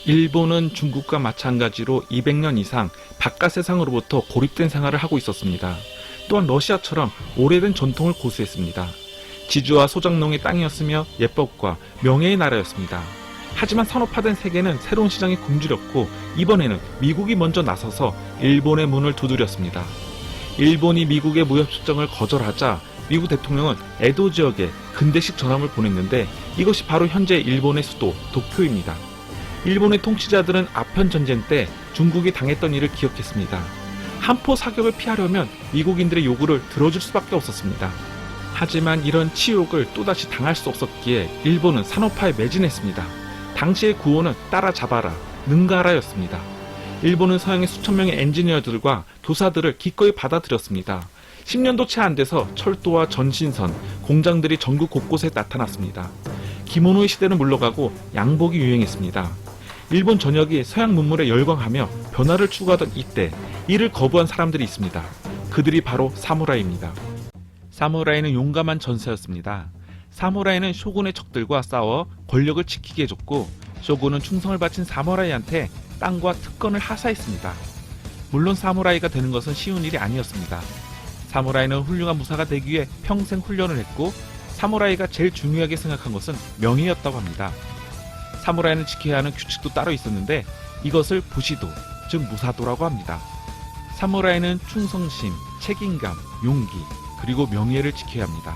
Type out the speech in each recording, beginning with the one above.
일본은 중국과 마찬가지로 200년 이상 바깥 세상으로부터 고립된 생활을 하고 있었습니다. 또한 러시아처럼 오래된 전통을 고수했습니다. 지주와 소작농의 땅이었으며 예법과 명예의 나라였습니다. 하지만 산업화된 세계는 새로운 시장에 굶주렸고 이번에는 미국이 먼저 나서서 일본의 문을 두드렸습니다. 일본이 미국의 무역협정을 거절하자 미국 대통령은 에도 지역에 근대식 전함을 보냈는데 이것이 바로 현재 일본의 수도 도쿄입니다. 일본의 통치자들은 아편 전쟁 때 중국이 당했던 일을 기억했습니다. 한포 사격을 피하려면 미국인들의 요구를 들어줄 수밖에 없었습니다. 하지만 이런 치욕을 또다시 당할 수 없었기에 일본은 산업화에 매진했습니다. 당시의 구호는 따라잡아라, 능가하라였습니다. 일본은 서양의 수천 명의 엔지니어들과 교사들을 기꺼이 받아들였습니다. 10년도 채 안 돼서 철도와 전신선, 공장들이 전국 곳곳에 나타났습니다. 기모노의 시대는 물러가고 양복이 유행했습니다. 일본 전역이 서양 문물에 열광하며 변화를 추구하던 이때 이를 거부한 사람들이 있습니다. 그들이 바로 사무라이입니다. 사무라이는 용감한 전사였습니다. 사무라이는 쇼군의 적들과 싸워 권력을 지키게 해줬고 쇼군은 충성을 바친 사무라이한테 땅과 특권을 하사했습니다. 물론 사무라이가 되는 것은 쉬운 일이 아니었습니다. 사무라이는 훌륭한 무사가 되기 위해 평생 훈련을 했고 사무라이가 제일 중요하게 생각한 것은 명예였다고 합니다. 사무라이는 지켜야 하는 규칙도 따로 있었는데 이것을 부시도, 즉 무사도라고 합니다. 사무라이는 충성심, 책임감, 용기, 그리고 명예를 지켜야 합니다.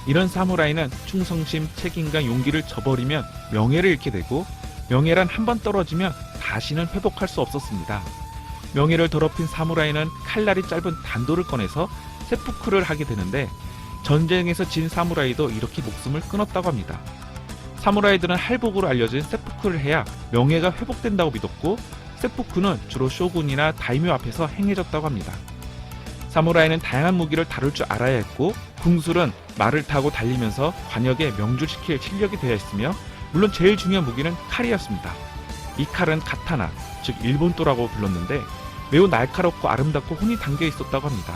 이런 사무라이는 충성심, 책임감, 용기를 저버리면 명예를 잃게 되고 명예란 한 번 떨어지면 다시는 회복할 수 없었습니다. 명예를 더럽힌 사무라이는 칼날이 짧은 단도를 꺼내서 세푸크를 하게 되는데 전쟁에서 진 사무라이도 이렇게 목숨을 끊었다고 합니다. 사무라이들은 할복으로 알려진 세푸크를 해야 명예가 회복된다고 믿었고 세푸크는 주로 쇼군이나 다이묘 앞에서 행해졌다고 합니다. 사무라이는 다양한 무기를 다룰 줄 알아야 했고 궁술은 말을 타고 달리면서 관역에 명중시킬 실력이 되어 있으며 물론 제일 중요한 무기는 칼이었습니다. 이 칼은 카타나, 즉 일본도라고 불렀는데 매우 날카롭고 아름답고 혼이 담겨 있었다고 합니다.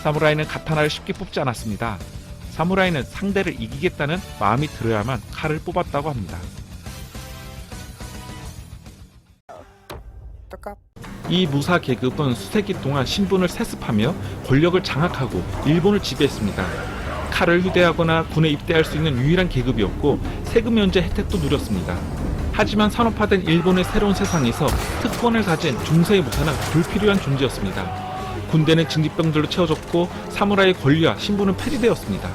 사무라이는 카타나를 쉽게 뽑지 않았습니다. 사무라이는 상대를 이기겠다는 마음이 들어야만 칼을 뽑았다고 합니다. 이 무사 계급은 수세기 동안 신분을 세습하며 권력을 장악하고 일본을 지배했습니다. 칼을 휴대하거나 군에 입대할 수 있는 유일한 계급이었고 세금 면제 혜택도 누렸습니다. 하지만 산업화된 일본의 새로운 세상에서 특권을 가진 중세의 무사는 불필요한 존재였습니다. 군대는 징집병들로 채워졌고 사무라이의 권리와 신분은 폐지되었습니다.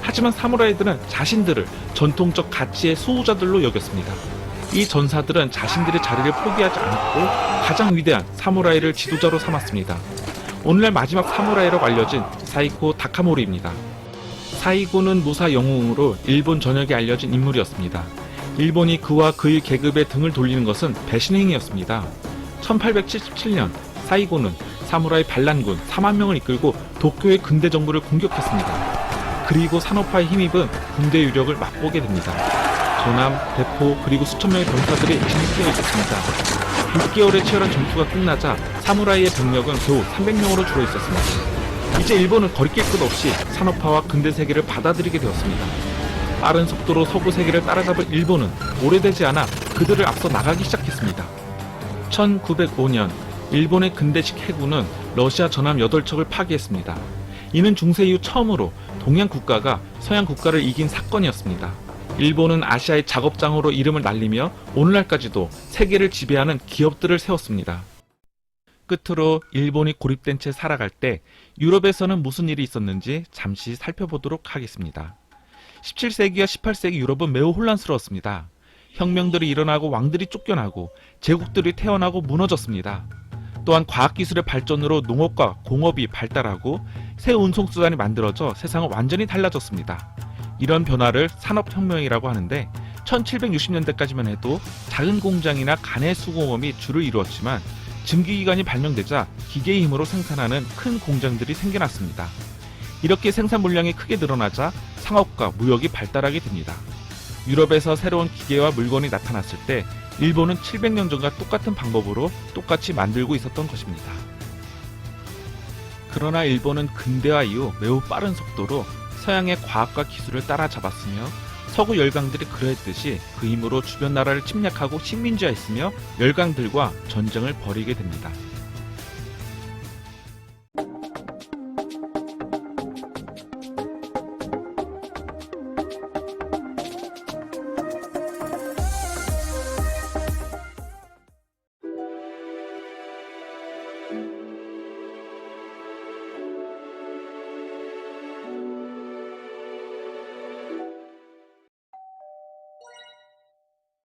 하지만 사무라이들은 자신들을 전통적 가치의 수호자들로 여겼습니다. 이 전사들은 자신들의 자리를 포기하지 않았고 가장 위대한 사무라이를 지도자로 삼았습니다. 오늘날 마지막 사무라이라고 알려진 사이코 다카모리입니다. 사이고는 무사 영웅으로 일본 전역에 알려진 인물이었습니다. 일본이 그와 그의 계급에 등을 돌리는 것은 배신행위였습니다. 1877년 사이고는 사무라이 반란군 4만 명을 이끌고 도쿄의 근대 정부를 공격했습니다. 그리고 산업화에 힘입은 군대 유력을 맛보게 됩니다. 전함, 대포, 그리고 수천 명의 병사들이 진입되어 있었습니다. 6개월의 치열한 전투가 끝나자 사무라이의 병력은 겨우 300명으로 줄어 있었습니다. 이제 일본은 거리낄 것 없이 산업화와 근대 세계를 받아들이게 되었습니다. 빠른 속도로 서구 세계를 따라잡은 일본은 오래되지 않아 그들을 앞서 나가기 시작했습니다. 1905년 일본의 근대식 해군은 러시아 전함 8척을 파괴했습니다. 이는 중세 이후 처음으로 동양 국가가 서양 국가를 이긴 사건이었습니다. 일본은 아시아의 작업장으로 이름을 날리며 오늘날까지도 세계를 지배하는 기업들을 세웠습니다. 끝으로 일본이 고립된 채 살아갈 때 유럽에서는 무슨 일이 있었는지 잠시 살펴보도록 하겠습니다. 17세기와 18세기 유럽은 매우 혼란스러웠습니다. 혁명들이 일어나고 왕들이 쫓겨나고 제국들이 태어나고 무너졌습니다. 또한 과학기술의 발전으로 농업과 공업이 발달하고 새 운송수단이 만들어져 세상은 완전히 달라졌습니다. 이런 변화를 산업혁명이라고 하는데 1760년대까지만 해도 작은 공장이나 가내 수공업이 주를 이루었지만 증기기관이 발명되자 기계의 힘으로 생산하는 큰 공장들이 생겨났습니다. 이렇게 생산 물량이 크게 늘어나자 상업과 무역이 발달하게 됩니다. 유럽에서 새로운 기계와 물건이 나타났을 때 일본은 700년 전과 똑같은 방법으로 똑같이 만들고 있었던 것입니다. 그러나 일본은 근대화 이후 매우 빠른 속도로 서양의 과학과 기술을 따라잡았으며 서구 열강들이 그러했듯이 그 힘으로 주변 나라를 침략하고 식민지화했으며 열강들과 전쟁을 벌이게 됩니다.